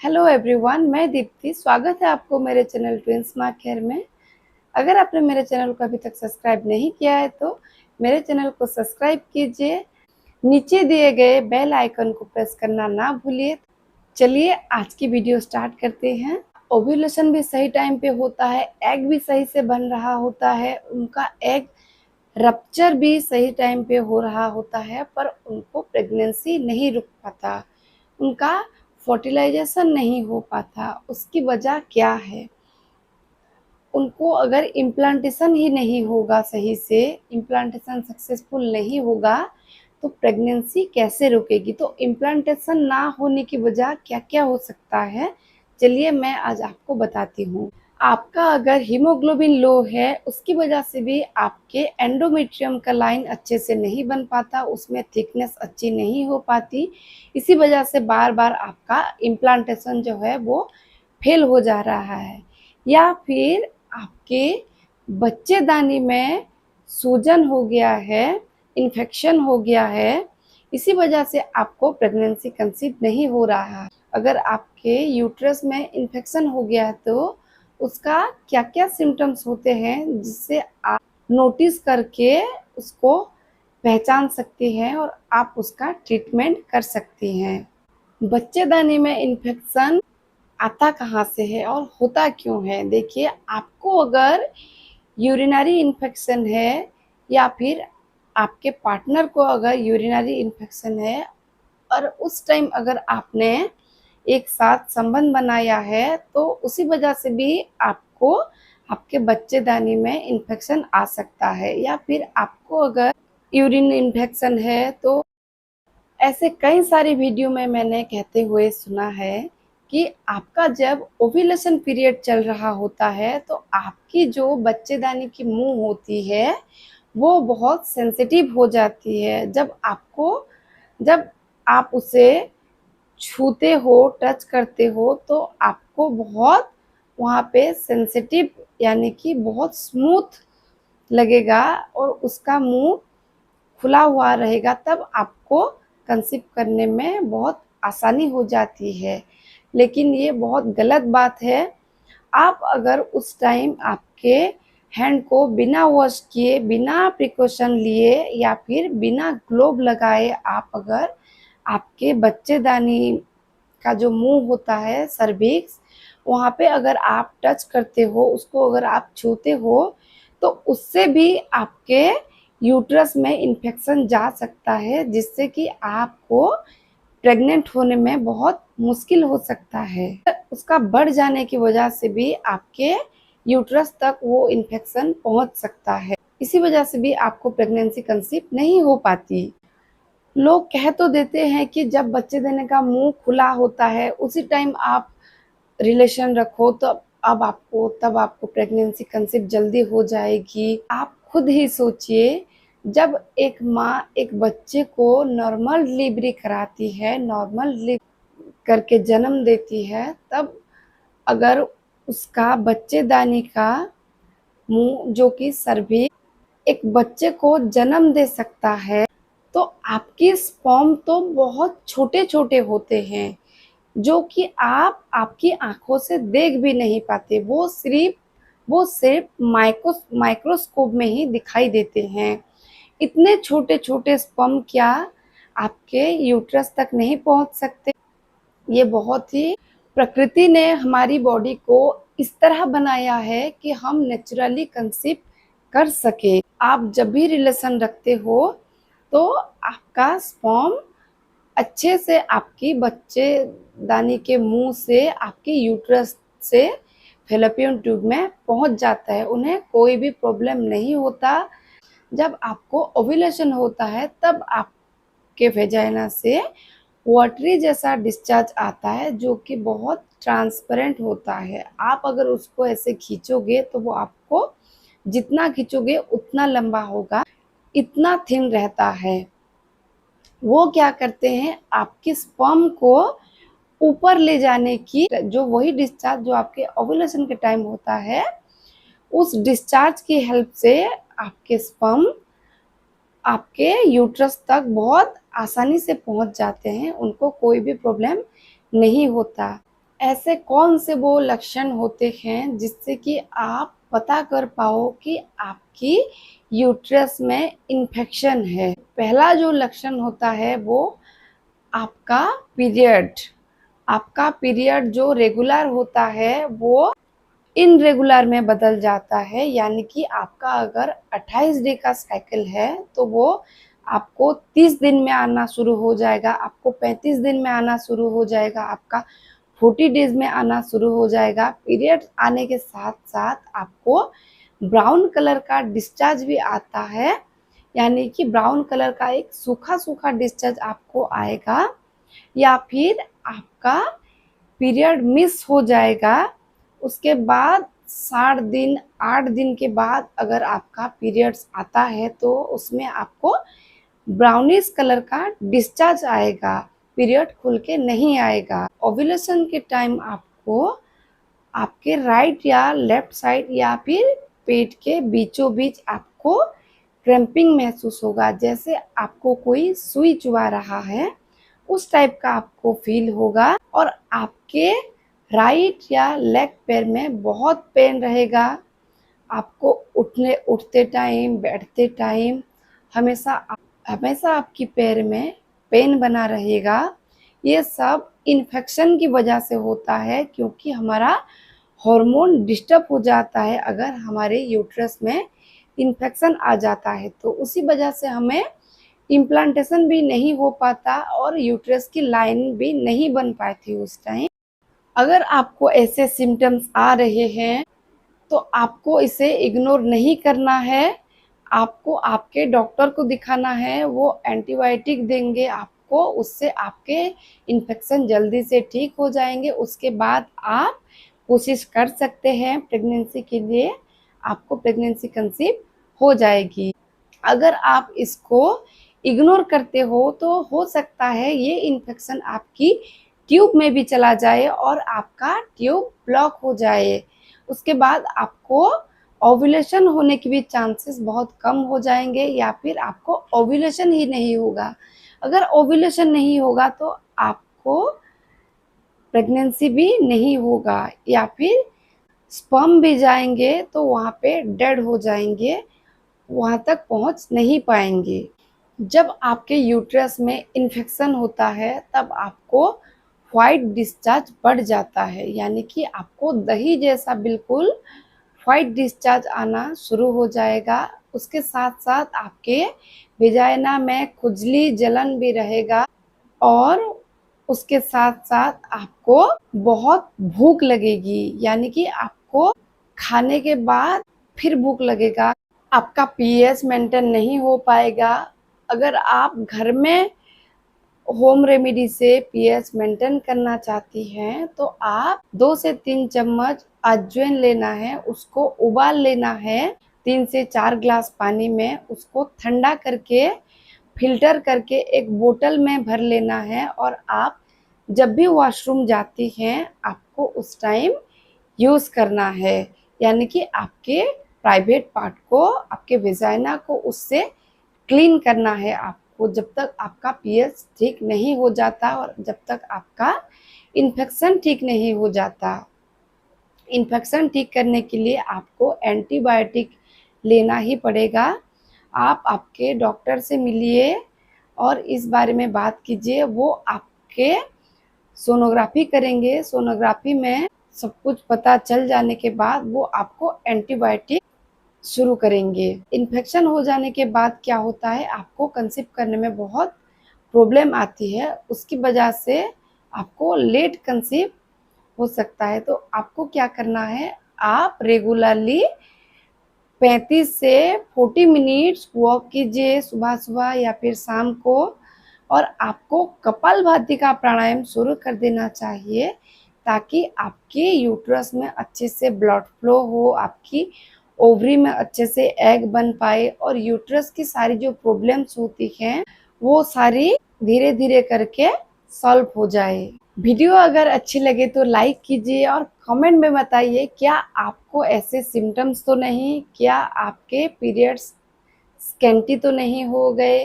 Hello everyone, मैं दीप्ति। स्वागत है आपको मेरे चैनल ट्विन स्मार्ट केयर में। अगर आपने मेरे चैनल को अभी तक सब्सक्राइब नहीं किया है तो मेरे चैनल को सब्सक्राइब कीजिए। नीचे दिए गए बेल आइकन को प्रेस करना ना भूलिए। चलिए आज की वीडियो स्टार्ट करते हैं। ओव्यूलेशन भी सही टाइम पे होता है, एग भी सही से बन रहा होता है, उनका एग रप्चर भी सही टाइम पे हो रहा होता है, पर उनको प्रेगनेंसी नहीं रुक पाता, उनका फर्टिलाइजेशन नहीं हो पाता। उसकी वजह क्या है? उनको अगर इम्प्लांटेशन ही नहीं होगा, सही से इम्प्लांटेशन सक्सेसफुल नहीं होगा तो प्रेगनेंसी कैसे रुकेगी? तो इम्प्लांटेशन ना होने की वजह क्या क्या हो सकता है, चलिए मैं आज आपको बताती हूँ। आपका अगर हीमोग्लोबिन लो है, उसकी वजह से भी आपके एंडोमेट्रियम का लाइन अच्छे से नहीं बन पाता, उसमें थिकनेस अच्छी नहीं हो पाती। इसी वजह से बार बार आपका इम्प्लांटेशन जो है वो फेल हो जा रहा है। या फिर आपके बच्चेदानी में सूजन हो गया है, इन्फेक्शन हो गया है, इसी वजह से आपको प्रेगनेंसी कंसीव नहीं हो रहा है। अगर आपके यूट्रस में इन्फेक्शन हो गया है तो उसका क्या क्या सिम्टम्स होते हैं जिससे आप नोटिस करके उसको पहचान सकती हैं और आप उसका ट्रीटमेंट कर सकती हैं। बच्चेदानी में इन्फेक्शन आता कहाँ से है और होता क्यों है? देखिए, आपको अगर यूरिनरी इन्फेक्शन है या फिर आपके पार्टनर को अगर यूरिनरी इन्फेक्शन है और उस टाइम अगर आपने एक साथ संबंध बनाया है तो उसी वजह से भी आपको आपके बच्चेदानी में इन्फेक्शन आ सकता है। या फिर आपको अगर यूरिन इन्फेक्शन है तो ऐसे कई सारी वीडियो में मैंने कहते हुए सुना है कि आपका जब ओव्यूलेशन पीरियड चल रहा होता है तो आपकी जो बच्चेदानी की मुंह होती है वो बहुत सेंसिटिव हो जाती है। जब आप उसे छूते हो, टच करते हो तो आपको बहुत वहाँ पे सेंसिटिव यानी कि बहुत स्मूथ लगेगा और उसका मुंह खुला हुआ रहेगा, तब आपको कंसीव करने में बहुत आसानी हो जाती है। लेकिन ये बहुत गलत बात है। आप अगर उस टाइम आपके हैंड को बिना वॉश किए, बिना प्रिकॉशन लिए या फिर बिना ग्लोव लगाए आप अगर आपके बच्चेदानी का जो मुंह होता है, सर्विक्स, वहाँ पे अगर आप टच करते हो, उसको अगर आप छूते हो तो उससे भी आपके यूट्रस में इन्फेक्शन जा सकता है, जिससे कि आपको प्रेग्नेंट होने में बहुत मुश्किल हो सकता है। उसका बढ़ जाने की वजह से भी आपके यूट्रस तक वो इन्फेक्शन पहुंच सकता है। इसी वजह से भी आपको प्रेगनेंसी कंसीव नहीं हो पाती। लोग कह तो देते हैं कि जब बच्चे देने का मुंह खुला होता है उसी टाइम आप रिलेशन रखो तो तब आपको प्रेगनेंसी कंसीव जल्दी हो जाएगी। आप खुद ही सोचिए, जब एक माँ एक बच्चे को नॉर्मल डिलीवरी कराती है, नॉर्मल डिलीवरी करके जन्म देती है, तब अगर उसका बच्चेदानी का मुंह जो कि सर्विक्स एक बच्चे को जन्म दे सकता है, तो आपकी स्पर्म तो बहुत छोटे छोटे होते हैं जो कि आप आपकी आंखों से देख भी नहीं पाते। वो सिर्फ माइक्रोस्कोप में ही दिखाई देते हैं। इतने छोटे छोटे स्पर्म क्या आपके यूट्रस तक नहीं पहुंच सकते? ये बहुत ही प्रकृति ने हमारी बॉडी को इस तरह बनाया है कि हम नेचुरली कंसीव कर सके। आप जब भी रिलेशन रखते हो तो आपका स्पर्म अच्छे से आपकी बच्चेदानी के मुंह से आपकी यूट्रस से फैलोपियन ट्यूब में पहुंच जाता है, उन्हें कोई भी प्रॉब्लम नहीं होता। जब आपको ओव्यूलेशन होता है तब आपके वेजाइना से वाटरी जैसा डिस्चार्ज आता है जो कि बहुत ट्रांसपेरेंट होता है। आप अगर उसको ऐसे खींचोगे तो वो आपको जितना खींचोगे उतना लंबा होगा, इतना थिन रहता है। वो क्या करते हैं, आपके स्पर्म को ऊपर ले जाने की जो वही डिस्चार्ज जो आपके ओव्यूलेशन के टाइम होता है, उस डिस्चार्ज की हेल्प से आपके स्पर्म आपके यूट्रस तक बहुत आसानी से पहुंच जाते हैं, उनको कोई भी प्रॉब्लम नहीं होता। ऐसे कौन से वो लक्षण होते हैं जिससे कि आप पता कर पाओ कि आपकी यूट्रस में इन्फेक्शन है। पहला जो लक्षण होता है वो आपका पीरियड। आपका पीरियड जो रेगुलर होता है वो इनरेगुलर में बदल जाता है, यानी कि आपका अगर 28 डे का साइकिल है तो वो आपको 30 दिन में आना शुरू हो जाएगा, आपको 35 दिन में आना शुरू हो जाएगा, आपका 40 डेज में आना शुरू हो जाएगा। पीरियड आने के साथ साथ आपको ब्राउन कलर का डिस्चार्ज भी आता है, यानी कि ब्राउन कलर का एक सूखा सूखा डिस्चार्ज आपको आएगा, या फिर आपका पीरियड मिस हो जाएगा। उसके बाद 60 दिन 8 दिन के बाद अगर आपका पीरियड्स आता है तो उसमें आपको ब्राउनिश कलर का डिस्चार्ज आएगा, पीरियड खुल के नहीं आएगा। ओव्यूलेशन के टाइम आपको आपके राइट या लेफ्ट साइड या फिर पेट के बीचों बीच आपको क्रैम्पिंग महसूस होगा, जैसे आपको कोई सुई चुभा रहा है, उस टाइप का आपको फील होगा। और आपके राइट या लेग पैर में बहुत पेन रहेगा। आपको उठते टाइम, बैठते टाइम हमेशा हमेशा आपकी पैर में पेन बना रहेगा। ये सब इन्फेक्शन की वजह से होता है, क्योंकि हमारा हार्मोन डिस्टर्ब हो जाता है। अगर हमारे यूट्रस में इन्फेक्शन आ जाता है तो उसी वजह से हमें इम्प्लांटेशन भी नहीं हो पाता और यूट्रस की लाइन भी नहीं बन पाती उस टाइम। अगर आपको ऐसे सिम्टम्स आ रहे हैं तो आपको इसे इग्नोर नहीं करना है, आपको आपके डॉक्टर को दिखाना है, वो एंटीबायोटिक देंगे आपको, उससे आपके इन्फेक्शन जल्दी से ठीक हो जाएंगे। उसके बाद आप कोशिश कर सकते हैं प्रेगनेंसी के लिए, आपको प्रेगनेंसी कंसीव हो जाएगी। अगर आप इसको इग्नोर करते हो तो हो सकता है ये इन्फेक्शन आपकी ट्यूब में भी चला जाए और आपका ट्यूब ब्लॉक हो जाए। उसके बाद आपको ओव्यूलेशन होने की भी चांसेस बहुत कम हो जाएंगे, या फिर आपको ओव्यूलेशन ही नहीं होगा। अगर ओव्यूलेशन नहीं होगा तो आपको प्रेगनेंसी भी नहीं होगा, या फिर स्पर्म भी जाएंगे तो वहाँ पे डेड हो जाएंगे, वहाँ तक पहुँच नहीं पाएंगे। जब आपके यूट्रस में इन्फेक्शन होता है तब आपको व्हाइट डिस्चार्ज बढ़ जाता है, यानी कि आपको दही जैसा बिल्कुल व्हाइट डिस्चार्ज आना शुरू हो जाएगा। उसके साथ साथ आपके वेजाइना में खुजली जलन भी रहेगा, और उसके साथ साथ आपको बहुत भूख लगेगी, यानी कि आपको खाने के बाद फिर भूख लगेगा। आपका पीएच मेंटेन नहीं हो पाएगा। अगर आप घर में होम रेमेडी से पीएच मेंटेन करना चाहती हैं तो आप 2 से 3 चम्मच अजवाइन लेना है, उसको उबाल लेना है 3 से 4 ग्लास पानी में, उसको ठंडा करके फिल्टर करके एक बोतल में भर लेना है। और आप जब भी वॉशरूम जाती हैं आपको उस टाइम यूज़ करना है, यानी कि आपके प्राइवेट पार्ट को, आपके वेजाइना को उससे क्लीन करना है आपको, जब तक आपका पीएच ठीक नहीं हो जाता और जब तक आपका इन्फेक्शन ठीक नहीं हो जाता। इन्फेक्शन ठीक करने के लिए आपको एंटीबायोटिक लेना ही पड़ेगा। आप आपके डॉक्टर से मिलिए और इस बारे में बात कीजिए, वो आपके सोनोग्राफी करेंगे। सोनोग्राफी में सब कुछ पता चल जाने के बाद वो आपको एंटीबायोटिक शुरू करेंगे। इन्फेक्शन हो जाने के बाद क्या होता है, आपको कंसीव करने में बहुत प्रॉब्लम आती है, उसकी वजह से आपको लेट कंसीव हो सकता है। तो आपको क्या करना है, आप रेगुलरली 35 से 40 मिनट्स वॉक कीजिए सुबह सुबह या फिर शाम को, और आपको कपालभाति का प्राणायाम शुरू कर देना चाहिए, ताकि आपके यूट्रस में अच्छे से ब्लड फ्लो हो, आपकी ओवरी में अच्छे से एग बन पाए, और यूट्रस की सारी जो प्रॉब्लम्स होती हैं वो सारी धीरे धीरे करके सॉल्व हो जाए। वीडियो अगर अच्छी लगे तो लाइक कीजिए और कमेंट में बताइए, क्या आपको ऐसे सिम्टम्स तो नहीं, क्या आपके पीरियड्स स्कैंटी तो नहीं हो गए।